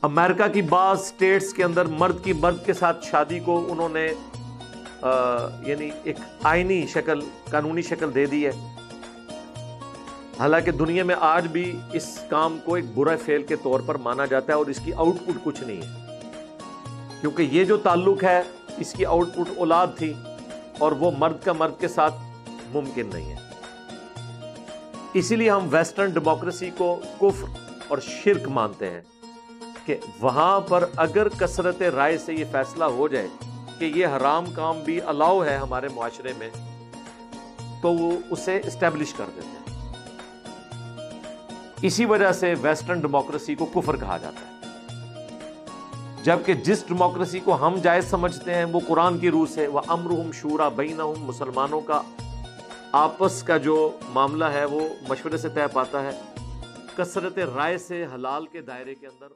امریکہ کی بعض اسٹیٹس کے اندر مرد کی مرد کے ساتھ شادی کو انہوں نے یعنی ایک آئینی شکل، قانونی شکل دے دی ہے، حالانکہ دنیا میں آج بھی اس کام کو ایک برا فعل کے طور پر مانا جاتا ہے اور اس کی آؤٹ پٹ کچھ نہیں ہے، کیونکہ یہ جو تعلق ہے اس کی آؤٹ پٹ اولاد تھی اور وہ مرد کا مرد کے ساتھ ممکن نہیں ہے۔ اسی لیے ہم ویسٹرن ڈیموکریسی کو کفر اور شرک مانتے ہیں کہ وہاں پر اگر کثرت رائے سے یہ فیصلہ ہو جائے کہ یہ حرام کام بھی الاؤ ہے ہمارے معاشرے میں، تو وہ اسے اسٹیبلش کر دیتے ہیں۔ اسی وجہ سے ویسٹرن ڈیموکریسی کو کفر کہا جاتا ہے، جبکہ جس ڈیموکریسی کو ہم جائز سمجھتے ہیں وہ قرآن کی روح سے وَأَمْرُهُمْ شُورَىٰ بَيْنَهُمْ، مسلمانوں کا آپس کا جو معاملہ ہے وہ مشورے سے طے پاتا ہے، کثرت رائے سے حلال کے دائرے کے اندر